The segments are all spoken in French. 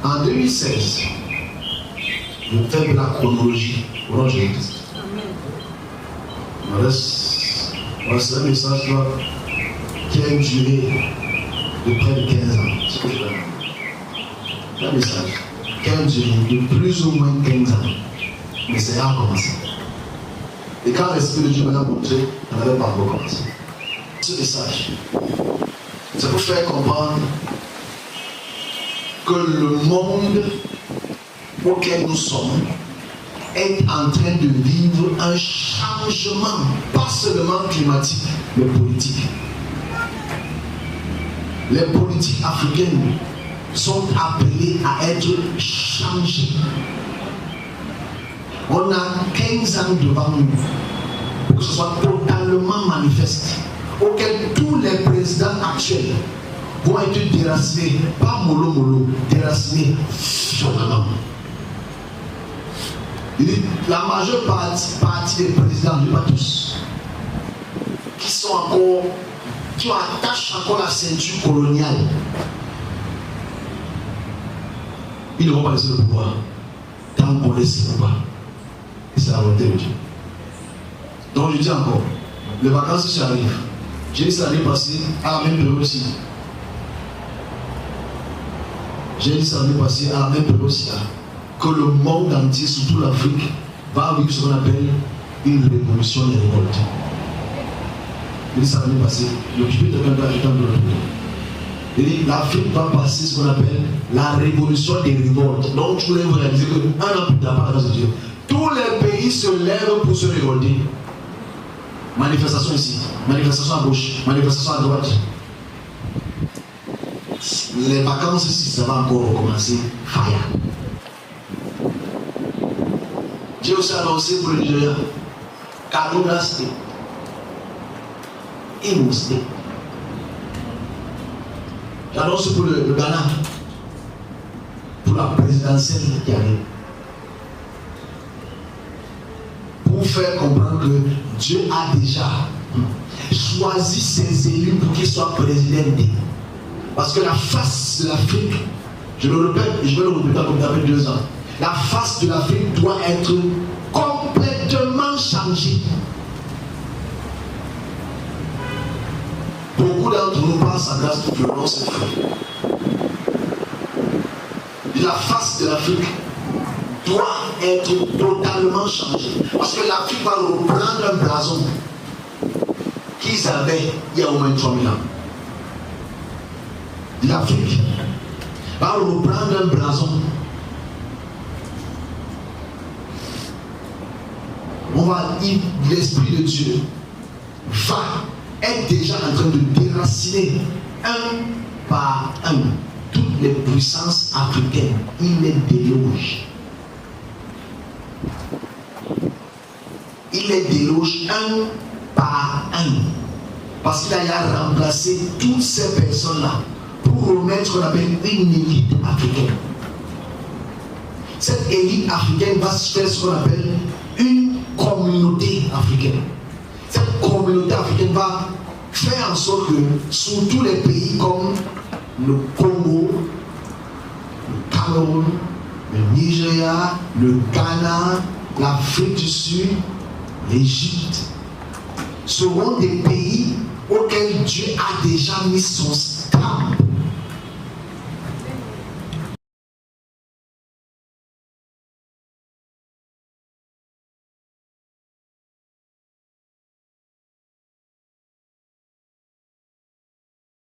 En 2016, je fais la chronologie au nom de Jésus-Christ. C'est un message qui a une durée de près de 15 ans. C'est ce que je veux dire. C'est un message qui a une durée de plus ou moins 15 ans. Mais c'est à commencer. Et quand l'Esprit de Dieu m'a montré, on n'avait pas encore commencé. Ce message, c'est pour faire comprendre que le monde auquel nous sommes est en train de vivre un changement, pas seulement climatique, mais politique. Les politiques africaines sont appelées à être changées. On a 15 ans devant nous pour que ce soit totalement manifeste, auquel tous les présidents actuels vont être déracinés, pas mollo mollo, déracinés violemment. La majeure partie des présidents, mais pas tous, qui attachent encore la ceinture coloniale, ils ne vont pas laisser le pouvoir tant qu'on laisse le pouvoir. C'est la volonté de Dieu. Donc je dis encore, les vacances qui arrivent, j'ai dit ça l'année passée à la même période aussi. J'ai dit ça l'année passée à la même période aussi, que le monde entier, surtout l'Afrique, va vivre ce qu'on appelle une révolution des révoltes. J'ai dit ça l'année passée, l'occupé de quelqu'un de l'autre. Il dit l'Afrique va passer ce qu'on appelle la révolution des révoltes. Donc je voulais vous réaliser qu'un an plus tard, par la grâce de Dieu, tous les pays se lèvent pour se révolter. Manifestation ici, manifestation à gauche, manifestation à droite. Les vacances ici, ça va encore recommencer. Fire. J'ai aussi annoncé pour le Nigeria, Kaduna State, Imo State. J'annonce pour le Ghana, pour la présidentielle qui arrive. Pour faire comprendre que Dieu a déjà choisi ses élus pour qu'ils soient présidents. Parce que la face de l'Afrique, je le répète et je vais le répéter comme depuis 2 ans, la face de l'Afrique doit être complètement changée. Beaucoup d'entre nous pensent à grâce de violence et feu. La face de l'Afrique doit être totalement changée. Parce que l'Afrique va reprendre un blason qu'ils avaient il y a au moins 3000 ans. L'Afrique va reprendre un blason. L'Esprit de Dieu va être déjà en train de déraciner un par un toutes les puissances africaines. Il les déloge. Il les déloge un par un. Parce qu'il a remplacé toutes ces personnes-là pour remettre ce qu'on appelle une élite africaine. Cette élite africaine va se faire ce qu'on appelle une communauté africaine. Cette communauté africaine va faire en sorte que sur tous les pays comme le Congo, le Cameroun, le Nigeria, le Ghana, l'Afrique du Sud, l'Égypte, seront des pays auxquels Dieu a déjà mis son stamp.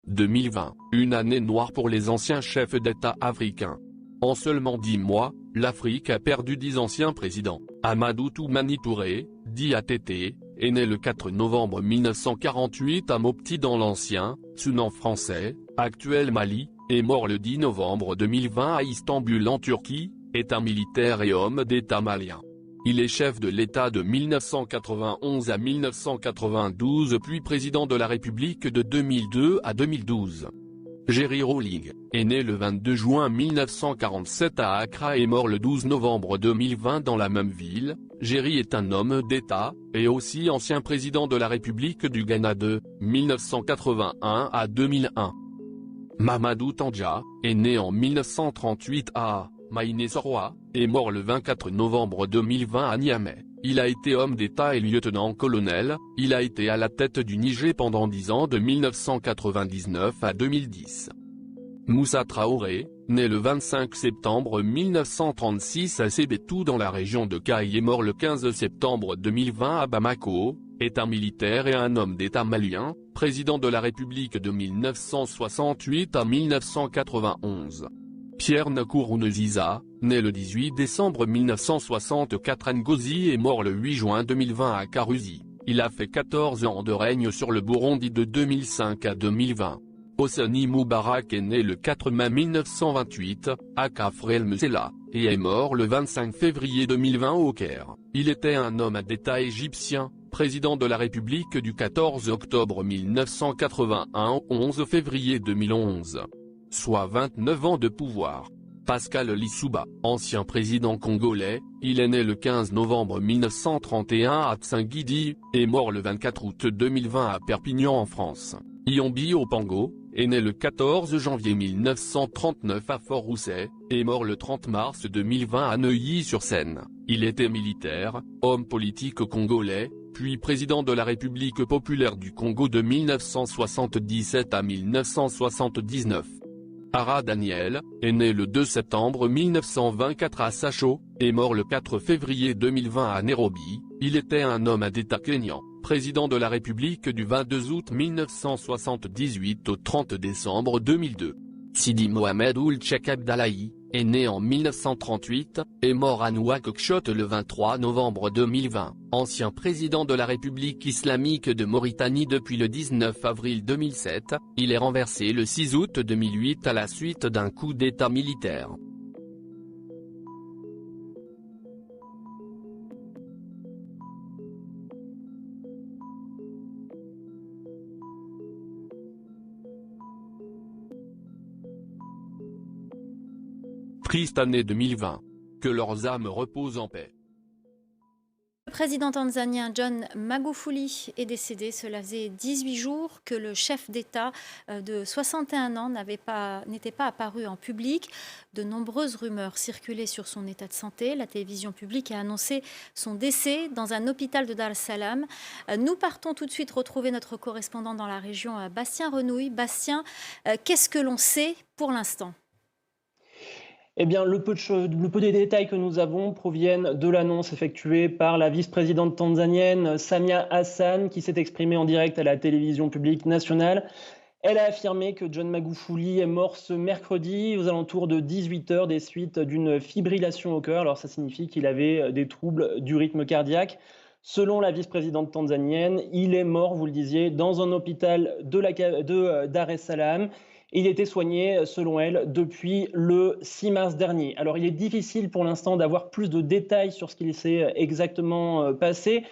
« 2020, une année noire pour les anciens chefs d'État africains. En seulement 10 mois, l'Afrique a perdu 10 anciens présidents. Amadou Toumani Touré, dit ATT, est né le 4 novembre 1948 à Mopti dans l'ancien Soudan français, actuel Mali, et mort le 10 novembre 2020 à Istanbul en Turquie, est un militaire et homme d'État malien. Il est chef de l'État de 1991 à 1992 puis président de la République de 2002 à 2012. Jerry Rawlings est né le 22 juin 1947 à Accra et mort le 12 novembre 2020 dans la même ville. Jerry est un homme d'État, et aussi ancien président de la République du Ghana de 1981 à 2001. Mamadou Tandja est né en 1938 à Maïné-Soroa, et mort le 24 novembre 2020 à Niamey. Il a été homme d'État et lieutenant-colonel, il a été à la tête du Niger pendant 10 ans de 1999 à 2010. Moussa Traoré, né le 25 septembre 1936 à Sébétou dans la région de Kaï et mort le 15 septembre 2020 à Bamako, est un militaire et un homme d'État malien, président de la République de 1968 à 1991. Pierre Nkourou-Nziza, né le 18 décembre 1964 à Ngozi et mort le 8 juin 2020 à Karuzi. Il a fait 14 ans de règne sur le Burundi de 2005 à 2020. Hosni Moubarak est né le 4 mai 1928, à Kafrel Msela, et est mort le 25 février 2020 au Caire. Il était un homme d'État égyptien, président de la République du 14 octobre 1981 au 11 février 2011. Soit 29 ans de pouvoir. Pascal Lissouba, ancien président congolais, il est né le 15 novembre 1931 à Tsingidi, et mort le 24 août 2020 à Perpignan en France. Yombi Opango, est né le 14 janvier 1939 à Fort-Rousset, et mort le 30 mars 2020 à Neuilly-sur-Seine. Il était militaire, homme politique congolais, puis président de la République populaire du Congo de 1977 à 1979. Ara Daniel, est né le 2 septembre 1924 à Sacho, et mort le 4 février 2020 à Nairobi. Il était un homme d'État kényan, président de la République du 22 août 1978 au 30 décembre 2002. Sidi Mohamed Ould Cheikh Abdallahi, est né en 1938, et mort à Nouakchott le 23 novembre 2020, ancien président de la République islamique de Mauritanie depuis le 19 avril 2007, il est renversé le 6 août 2008 à la suite d'un coup d'État militaire. Triste année 2020. Que leurs âmes reposent en paix. Le président tanzanien John Magufuli est décédé. Cela faisait 18 jours que le chef d'État de 61 ans n'était pas apparu en public. De nombreuses rumeurs circulaient sur son état de santé. La télévision publique a annoncé son décès dans un hôpital de Dar es Salaam. Nous partons tout de suite retrouver notre correspondant dans la région, Bastien Renouille. Bastien, qu'est-ce que l'on sait pour l'instant ? Eh bien, le peu de détails que nous avons proviennent de l'annonce effectuée par la vice-présidente tanzanienne Samia Hassan, qui s'est exprimée en direct à la télévision publique nationale. Elle a affirmé que John Magufuli est mort ce mercredi aux alentours de 18h des suites d'une fibrillation au cœur. Alors ça signifie qu'il avait des troubles du rythme cardiaque. Selon la vice-présidente tanzanienne, il est mort, vous le disiez, dans un hôpital de Dar es Salaam. Il était soigné, selon elle, depuis le 6 mars dernier. Alors, il est difficile pour l'instant d'avoir plus de détails sur ce qu'il s'est exactement passé.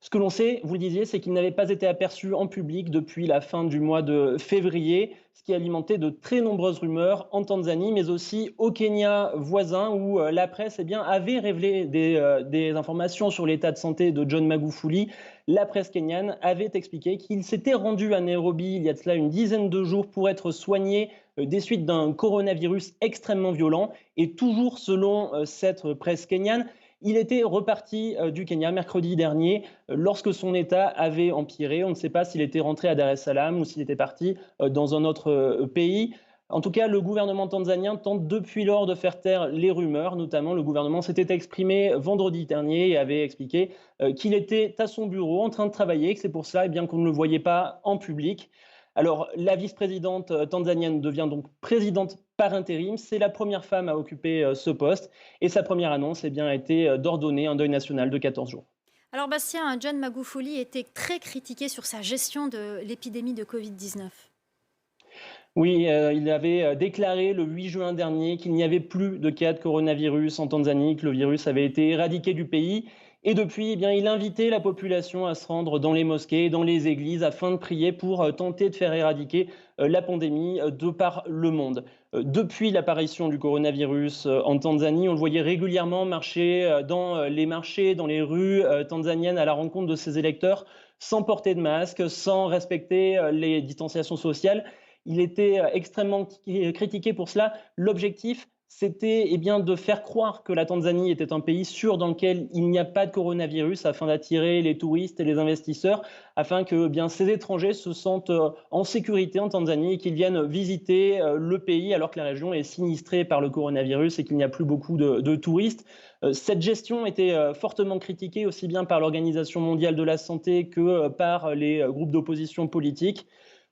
Ce que l'on sait, vous le disiez, c'est qu'il n'avait pas été aperçu en public depuis la fin du mois de février, ce qui a alimenté de très nombreuses rumeurs en Tanzanie, mais aussi au Kenya voisin, où la presse avait révélé des informations sur l'état de santé de John Magufuli. La presse kenyane avait expliqué qu'il s'était rendu à Nairobi il y a de cela une dizaine de jours pour être soigné des suites d'un coronavirus extrêmement violent. Et toujours selon cette presse kenyane, il était reparti du Kenya mercredi dernier lorsque son état avait empiré. On ne sait pas s'il était rentré à Dar es Salaam ou s'il était parti dans un autre pays. En tout cas, le gouvernement tanzanien tente depuis lors de faire taire les rumeurs. Notamment, le gouvernement s'était exprimé vendredi dernier et avait expliqué qu'il était à son bureau en train de travailler, que c'est pour cela qu'on ne le voyait pas en public. Alors, la vice-présidente tanzanienne devient donc présidente par intérim. C'est la première femme à occuper ce poste. Et sa première annonce a été d'ordonner un deuil national de 14 jours. Alors Bastien, John Magufuli était très critiqué sur sa gestion de l'épidémie de Covid-19. Oui, il avait déclaré le 8 juin dernier qu'il n'y avait plus de cas de coronavirus en Tanzanie, que le virus avait été éradiqué du pays. Et depuis, il invitait la population à se rendre dans les mosquées, dans les églises, afin de prier pour tenter de faire éradiquer la pandémie de par le monde. Depuis l'apparition du coronavirus en Tanzanie, on le voyait régulièrement marcher dans les marchés, dans les rues tanzaniennes à la rencontre de ses électeurs, sans porter de masque, sans respecter les distanciations sociales. Il était extrêmement critiqué pour cela. L'objectif, c'était de faire croire que la Tanzanie était un pays sûr dans lequel il n'y a pas de coronavirus afin d'attirer les touristes et les investisseurs, afin que ces étrangers se sentent en sécurité en Tanzanie et qu'ils viennent visiter le pays alors que la région est sinistrée par le coronavirus et qu'il n'y a plus beaucoup de touristes. Cette gestion était fortement critiquée aussi bien par l'Organisation mondiale de la santé que par les groupes d'opposition politique.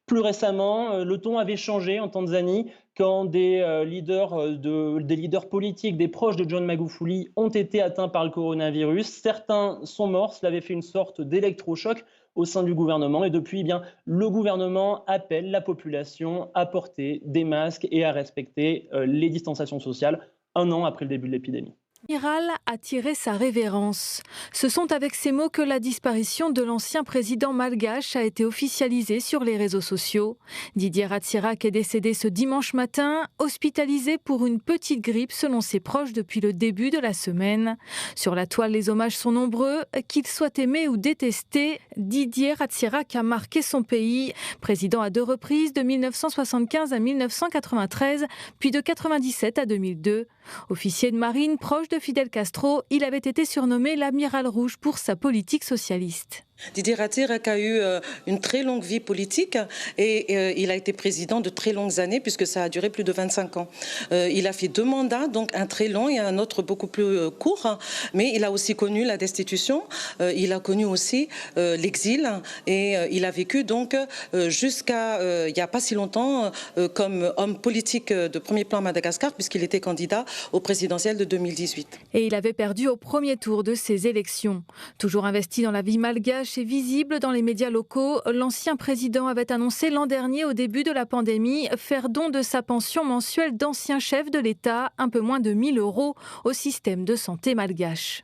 Plus récemment, le ton avait changé en Tanzanie quand des leaders politiques, des proches de John Magufuli ont été atteints par le coronavirus. Certains sont morts, cela avait fait une sorte d'électrochoc au sein du gouvernement. Et depuis, le gouvernement appelle la population à porter des masques et à respecter les distanciations sociales 1 an après le début de l'épidémie. L'amiral a tiré sa révérence. Ce sont avec ces mots que la disparition de l'ancien président malgache a été officialisée sur les réseaux sociaux. Didier Ratsiraka est décédé ce dimanche matin, hospitalisé pour une petite grippe selon ses proches depuis le début de la semaine. Sur la toile, les hommages sont nombreux. Qu'il soit aimé ou détesté, Didier Ratsiraka a marqué son pays. Président à 2 reprises, de 1975 à 1993, puis de 1997 à 2002. Officier de marine proche de Fidel Castro, il avait été surnommé l'Amiral Rouge pour sa politique socialiste. Didier Ratsiraka a eu une très longue vie politique et il a été président de très longues années puisque ça a duré plus de 25 ans. Il a fait 2 mandats, donc un très long et un autre beaucoup plus court, mais il a aussi connu la destitution, il a connu aussi l'exil et il a vécu donc jusqu'à il n'y a pas si longtemps comme homme politique de premier plan à Madagascar puisqu'il était candidat au présidentiel de 2018. Et il avait perdu au premier tour de ces élections. Toujours investi dans la vie malgache et visible dans les médias locaux, l'ancien président avait annoncé l'an dernier, au début de la pandémie, faire don de sa pension mensuelle d'ancien chef de l'État, un peu moins de 1 000 € au système de santé malgache.